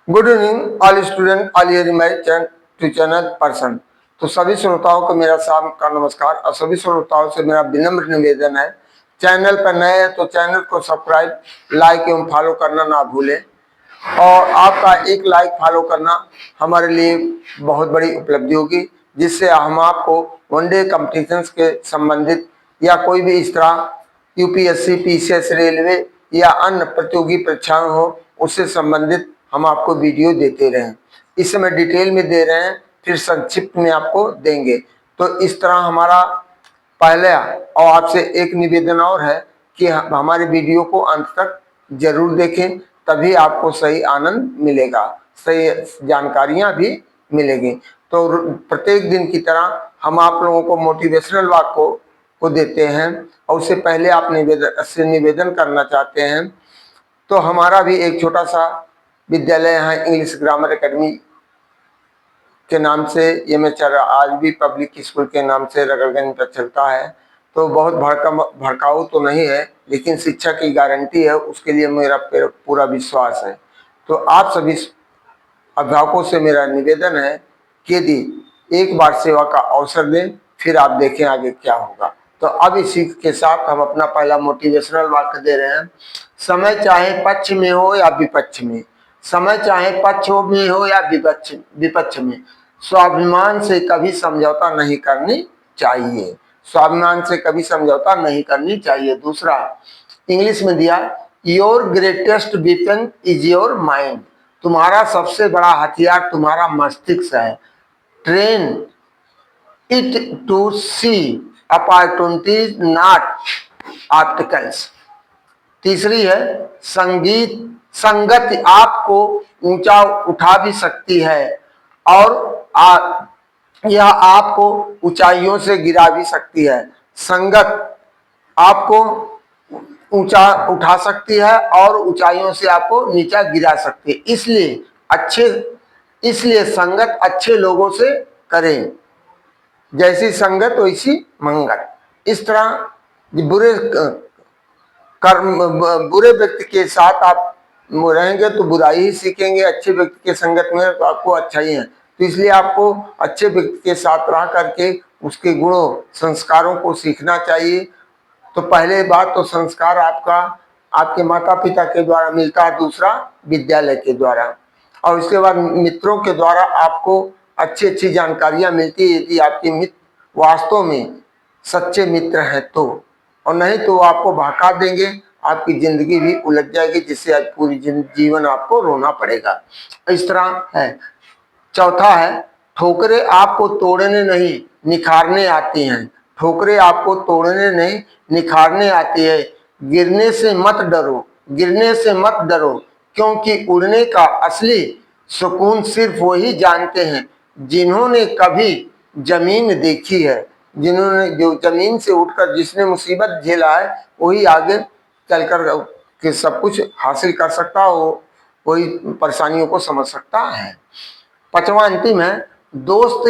Good evening all student all here my channel person. तो सभी श्रोताओं को मेरा शाम का नमस्कार और सभी श्रोताओं से मेरा विनम्र निवेदन है, चैनल पर नए हैं तो चैनल को सब्सक्राइब, लाइक एवं फॉलो करना ना भूलें। और आपका एक लाइक फॉलो करना हमारे लिए बहुत बड़ी उपलब्धि होगी, जिससे हम आपको वनडे कॉम्पिटिशन्स के संबंधित या कोई भी इस तरह यूपीएससी, पीसीएस, रेलवे या अन्य प्रतियोगी परीक्षाएं हो उससे संबंधित हम आपको वीडियो देते रहें। इस समय डिटेल में दे रहे हैं, फिर संक्षिप्त में आपको देंगे। तो इस तरह हमारा पहला और आपसे एक निवेदन और है कि हमारे वीडियो को अंत तक जरूर देखें, तभी आपको सही आनंद मिलेगा, सही जानकारियां भी मिलेगी। तो प्रत्येक दिन की तरह हम आप लोगों को मोटिवेशनल वाक्य को देते हैं और उससे पहले आप निवेदन करना चाहते हैं तो हमारा भी एक छोटा सा विद्यालय यहाँ इंग्लिश ग्रामर एकेडमी के नाम से आज भी पब्लिक स्कूल के नाम से रगड़गंज पर चलता है। तो बहुत भड़काऊ तो नहीं है, लेकिन शिक्षा की गारंटी है, उसके लिए मेरा पूरा विश्वास है। तो आप सभी अभिभावकों से मेरा निवेदन है कि यदि एक बार सेवा का अवसर दें, फिर आप देखें आगे क्या होगा। तो अब इसी के साथ हम अपना पहला मोटिवेशनल वाक्य दे रहे हैं। समय चाहे पक्ष में हो या विपक्ष में, समय चाहे पक्ष में हो या विपक्ष में, स्वाभिमान से कभी समझौता नहीं करनी चाहिए। स्वाभिमान से कभी समझौता नहीं करनी चाहिए। दूसरा इंग्लिश में दिया, your greatest weapon is your mind. तुम्हारा सबसे बड़ा हथियार तुम्हारा मस्तिष्क है। Train it to see opportunities not obstacles. तीसरी है, संगत आपको ऊंचा उठा भी सकती है और यह आपको ऊंचाइयों से गिरा भी सकती है। संगत आपको ऊंचा उठा सकती है और ऊंचाइयों से आपको नीचा गिरा सकती है। इसलिए संगत अच्छे लोगों से करें, जैसी संगत वैसी मंगत। इस तरह बुरे व्यक्ति के साथ आप रहेंगे तो बुराई ही सीखेंगे, अच्छे व्यक्ति के संगत में तो आपको अच्छा ही है। तो इसलिए आपको अच्छे व्यक्ति के साथ रह करके उसके गुणों संस्कारों को सीखना चाहिए। तो पहले बात तो संस्कार आपका आपके माता पिता के द्वारा मिलता है, दूसरा विद्यालय के द्वारा, और उसके बाद मित्रों के द्वारा आपको अच्छी अच्छी जानकारियां मिलती है, यदि आपके मित्र वास्तव में सच्चे मित्र हैं तो, और नहीं तो आपको भड़का देंगे, आपकी जिंदगी भी उलझ जाएगी, जिससे आज पूरी जीवन आपको रोना पड़ेगा। इस तरह है। चौथा है, ठोकरें आपको तोड़ने नहीं निखारने आती हैं। ठोकरें आपको तोड़ने नहीं निखारने आती है। गिरने से मत डरो, गिरने से मत डरो, क्योंकि उड़ने का असली सुकून सिर्फ वही जानते हैं जिन्होंने कभी जमीन देखी है। जिन्होंने जो जमीन से उठकर जिसने मुसीबत झेला है वही आगे चलकर के सब कुछ हासिल कर सकता हो, वही परेशानियों को समझ सकता है। पांचवा अंतिम है, दोस्त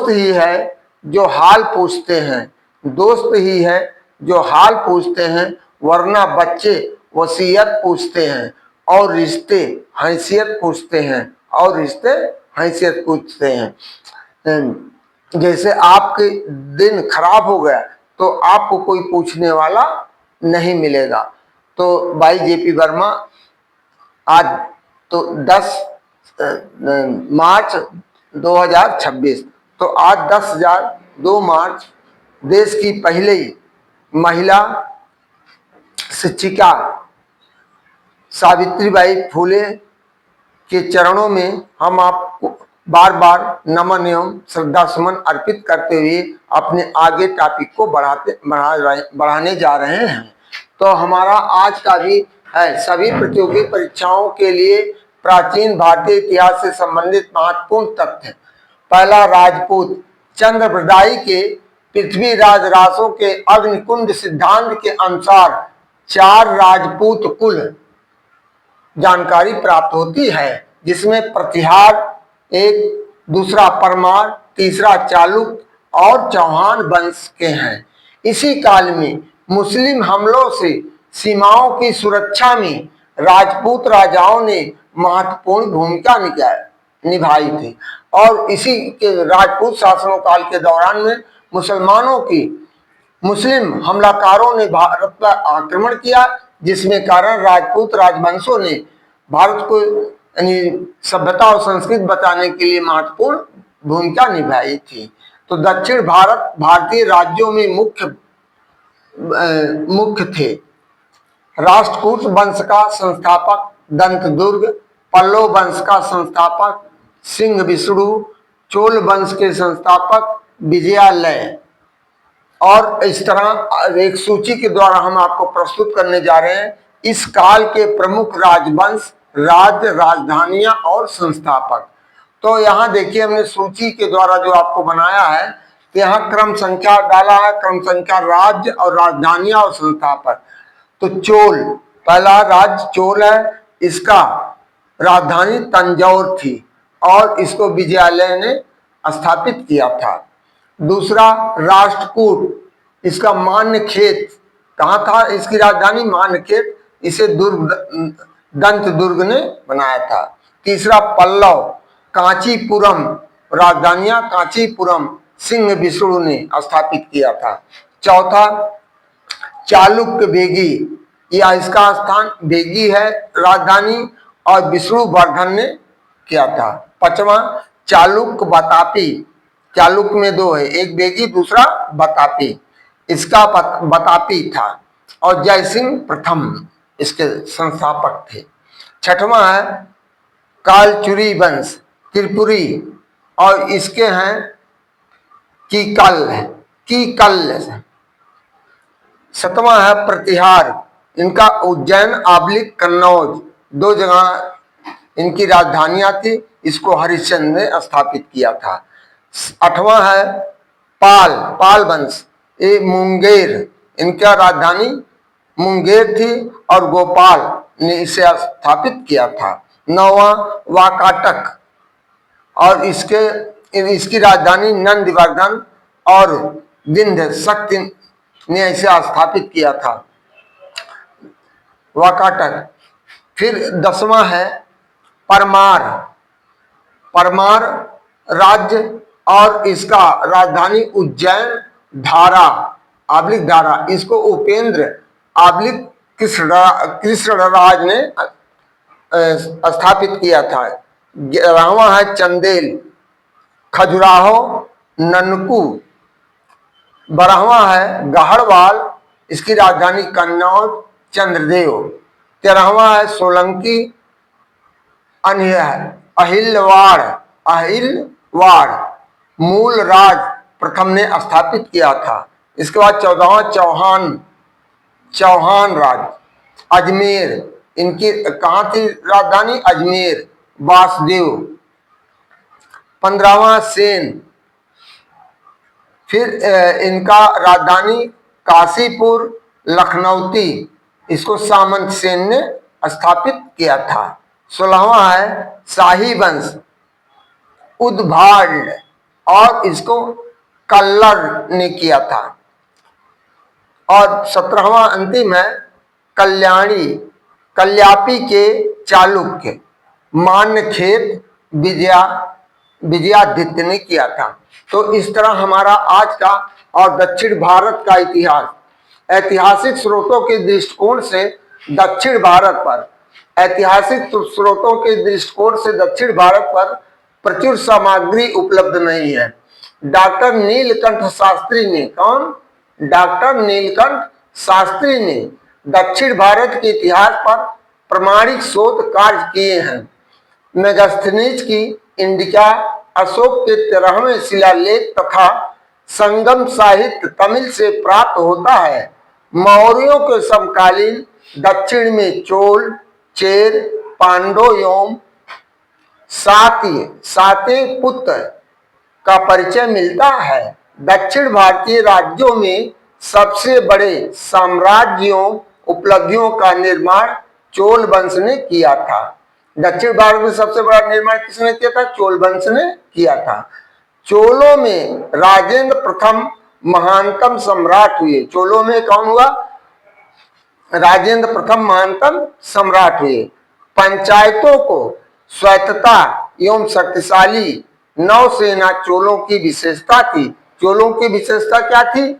ही है जो हाल पूछते हैं। दोस्त ही है जो हाल पूछते हैं, वरना बच्चे वसीयत पूछते हैं और रिश्ते हैसियत पूछते हैं, और रिश्ते हैसियत पूछते हैं। जैसे आपके दिन खराब हो गया तो आपको कोई पूछने वाला नहीं मिलेगा। तो भाई जेपी वर्मा आज तो 10 मार्च 2026, तो आज 2 मार्च देश की पहली महिला शिक्षिका सावित्रीबाई फूले के चरणों में हम आपको बार बार नमन एवं श्रद्धा सुमन अर्पित करते हुए अपने आगे टॉपिक को बढ़ाने जा रहे हैं। तो हमारा आज का भी है, सभी प्रतियोगी परीक्षाओं के लिए प्राचीन भारतीय इतिहास से संबंधित महत्वपूर्ण तथ्य। पहला, राजपूत चंद्रप्रदायी के पृथ्वीराज रासों के अग्निकुंड सिद्धांत के अनुसार 4 राजपूत कुल जानकारी प्राप्त होती है, जिसमें प्रतिहार एक, दूसरा परमार, तीसरा चालुक्य और चौहान वंश के हैं। इसी काल में मुस्लिम हमलों से सीमाओं की सुरक्षा में राजपूत राजाओं ने महत्वपूर्ण भूमिका निभाई थी। और इसी के राजपूत शासनों काल के दौरान में मुस्लिम हमलाकारों ने भारत पर आक्रमण किया, जिसमें कारण राजपूत राजवंशों ने भारत को यानी सभ्यता और संस्कृति बचाने के लिए महत्वपूर्ण भूमिका निभाई थी। तो दक्षिण भारत भारतीय राज्यों में मुख्य थे। राष्ट्रकूट वंश का संस्थापक दंतदुर्ग, पल्लव वंश का संस्थापक सिंह विष्णु, चोल वंश के संस्थापक विजयालय। और इस तरह एक सूची के द्वारा हम आपको प्रस्तुत करने जा रहे हैं इस काल के प्रमुख राजवंश, राज्य, राजधानियां और संस्थापक। तो यहाँ देखिए हमने सूची के द्वारा जो आपको बनाया है, तो यहाँ क्रम संख्या डाला है, क्रम संख्या राज्य और राजधानियां और संस्थापक। तो चोल, पहला राज्य चोल है, इसका राजधानी तंजौर थी और इसको विजयालय ने स्थापित किया था। दूसरा राष्ट्रकूट, इसका मान्यखेत, कहाँ था इसकी राजधानी? मान्यखेत, इसे दंत दुर्ग ने बनाया था। तीसरा पल्लव, कांचीपुरम, राजधानियां कांचीपुरम सिंह विष्णु ने स्थापित किया था। चौथा चालुक्य बेगी, या इसका स्थान बेगी है राजधानी, और विष्णुवर्धन ने किया था। पांचवा चालुक्य बतापी, चालुक्य में दो है, एक बेगी दूसरा बतापी, इसका बतापी था। और जयसिंह प्रथम इसके संस्थापक थे। छठवां है कालचुरी वंश त्रिपुरी, और इसके हैं कीकल। सतवां है प्रतिहार, इनका उज्जैन आबलिक कन्नौज, दो जगह इनकी राजधानियां थी, इसको हरिश्चंद्र ने स्थापित किया था। आठवां है पाल वंश, ये मुंगेर, इनका राजधानी मुंगेर थी और गोपाल ने इसे स्थापित किया था। नौवां वाकाटक, और इसकी राजधानी नंदवर्धन और विंध्य शक्ति ने इसे स्थापित किया था, वाकाटक। फिर 10वां है परमार राज्य, और इसका राजधानी उज्जैन धारा, इसको उपेंद्र कृष्णराज ने स्थापित किया था। 11वां है चंदेल, खजुराहो, ननकू। 12वां है गढ़वाल, इसकी राजधानी कन्नौज, चंद्रदेव। 13वां है सोलंकी अहिलवाड़, मूल राज प्रथम ने स्थापित किया था। इसके बाद 14वां चौहान राज, अजमेर, इनकी कहाँ थी राजधानी? अजमेर, वासुदेव। 15वां सेन, फिर इनका राजधानी काशीपुर लखनऊती, इसको सामंत सेन ने स्थापित किया था। 16वां है शाही वंश उद्भाड़, और इसको कल्लर ने किया था। और 17वां अंतिम है कल्यापी के चालुक्य, मान्यखेत विजयादित्य ने किया था। तो इस तरह हमारा आज का और दक्षिण भारत का इतिहास, ऐतिहासिक स्रोतों के दृष्टिकोण से दक्षिण भारत पर प्रचुर सामग्री उपलब्ध नहीं है। डॉक्टर नीलकंठ शास्त्री ने, कौन? डॉक्टर नीलकंठ शास्त्री ने दक्षिण भारत के इतिहास पर प्रामाणिक शोध कार्य किए हैं। मेगास्थनीज की इंडिका, अशोक के 13वें शिलालेख तथा संगम साहित्य तमिल से प्राप्त होता है। मौर्यों के समकालीन दक्षिण में चोल, चेर, पांडव एवं साते पुत्र का परिचय मिलता है। दक्षिण भारतीय राज्यों में सबसे बड़े साम्राज्यों उपलब्धियों का निर्माण चोल वंश ने किया था। दक्षिण भारत में सबसे बड़ा निर्माण किसने किया था? चोल वंश ने किया था। चोलों में राजेंद्र प्रथम महानतम सम्राट हुए। चोलों में कौन हुआ? राजेंद्र प्रथम महानतम सम्राट हुए। पंचायतों को स्वायत्तता एवं शक्तिशाली नौसेना चोलों की विशेषता थी। चोलों की विशेषता क्या थी?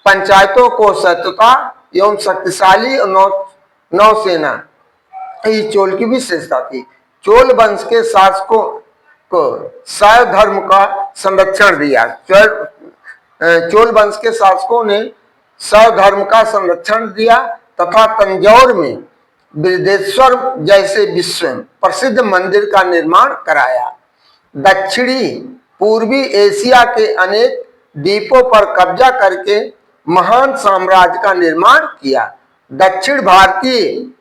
पंचायतों को स्वायत्तता एवं शक्तिशाली नौसेना, ये चोल की विशेषता थी। चोल वंश के शासकों को शैव धर्म का संरक्षण दिया। चोल वंश के शासकों ने शैव धर्म का संरक्षण दिया तथा तंजौर में बृहदेश्वर जैसे विश्व प्रसिद्ध मंदिर का निर्माण कराया। दक्षिणी पूर्वी एशिया के अनेक द्वीपों पर कब्जा करके महान साम्राज्य का निर्माण किया। दक्षिण भारतीय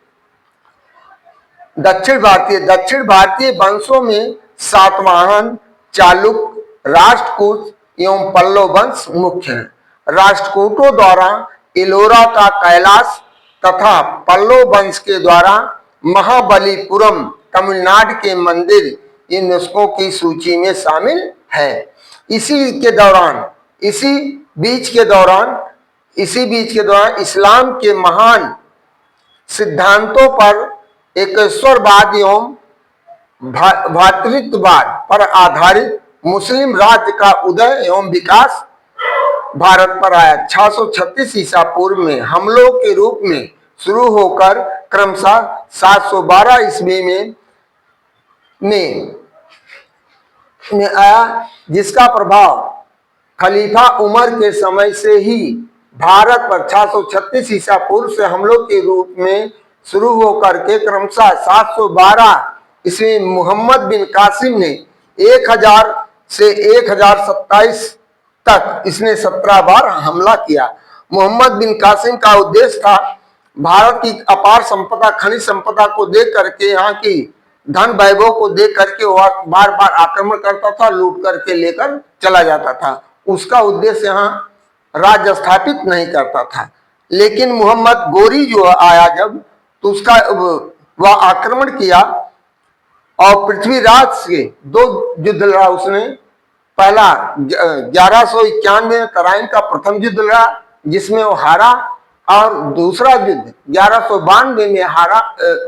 वंशों में सातवाहन, चालुक्य, राष्ट्रकूट एवं पल्लव वंश मुख्य हैं। राष्ट्रकूटों द्वारा एलोरा का कैलाश तथा पल्लव वंश के द्वारा महाबलीपुरम तमिलनाडु के मंदिर यूनेस्को की सूची में शामिल है। इसी बीच के दौरान इस्लाम के महान सिद्धांतों पर एकेश्वरवाद एवं भ्रातृत्ववाद पर आधारित मुस्लिम राज्य का उदय एवं विकास भारत पर आया। 636 ईसा पूर्व में हमलों के रूप में शुरू होकर क्रमशः 712 ईस्वी में आया, जिसका प्रभाव खलीफा उमर के समय से ही भारत पर 636 ईसा पूर्व से हमलों के रूप में शुरू होकर के क्रमशः 712 ईस्वी मोहम्मद बिन कासिम ने 1000 से 1027 तक इसने 17 बार हमला किया। मोहम्मद बिन कासिम का उद्देश्य था भारत की अपार संपदा, खनिज संपदा को देख करके, यहाँ की धन वैभव को देख करके वह बार बार आक्रमण करता था, लूट करके लेकर चला जाता था। उसका उद्देश्य यहाँ राज्य स्थापित नहीं करता था। लेकिन मोहम्मद गोरी जो आया जब, तो उसका वह आक्रमण किया और पृथ्वीराज से 2 युद्ध लड़ा उसने। पहला 1191 में तराइन का प्रथम युद्ध लड़ा जिसमें वो हारा, और दूसरा युद्ध 1192 में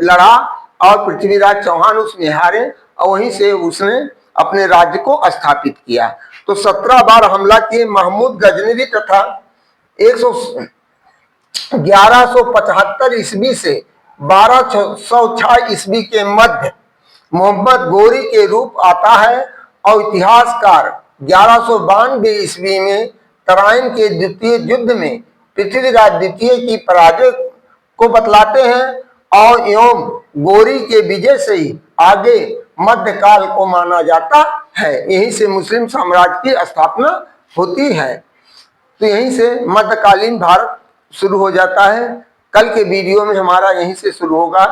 लड़ा और पृथ्वीराज चौहान उसमें हारे, और वहीं से उसने अपने राज्य को स्थापित किया। तो 17 बार हमला किए। महमूद गजनवी तथा 1175 ईस्वी से 1206 ईस्वी के मध्य मोहम्मद गोरी के रूप आता है, और इतिहासकार 1192 ईस्वी में तराइन के द्वितीय युद्ध में पृथ्वीराज द्वितीय की पराजय को बतलाते हैं, और एवं गोरी के विजय से ही आगे मध्यकाल को माना जाता है। यहीं से मुस्लिम साम्राज्य की स्थापना होती है। तो यहीं से मध्यकालीन भारत शुरू हो जाता है। कल के वीडियो में हमारा यहीं से शुरू होगा।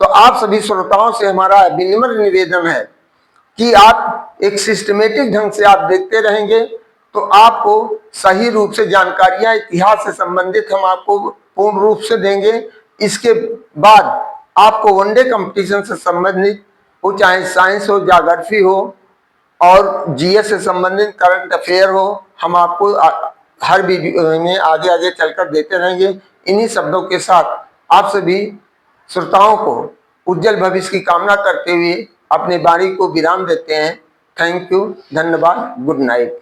तो आप सभी श्रोताओं से हमारा विनम्र निवेदन है कि आप एक सिस्टमेटिक ढंग से आप देखते रहेंगे तो आपको सही रूप से जानकारियां इतिहास से संबंधित हम आपको पूर्ण रूप से देंगे। इसके बाद आपको वनडे कंपटीशन से संबंधित, वो चाहे साइंस हो, ज्योग्राफी हो और जीएस से संबंधित करंट अफेयर हो, हम आपको हर वीडियो में आगे आगे चलकर देते रहेंगे। इन्हीं शब्दों के साथ आप सभी श्रोताओं को उज्जवल भविष्य की कामना करते हुए अपने वाणी को विराम देते हैं। थैंक यू, धन्यवाद, गुड नाइट।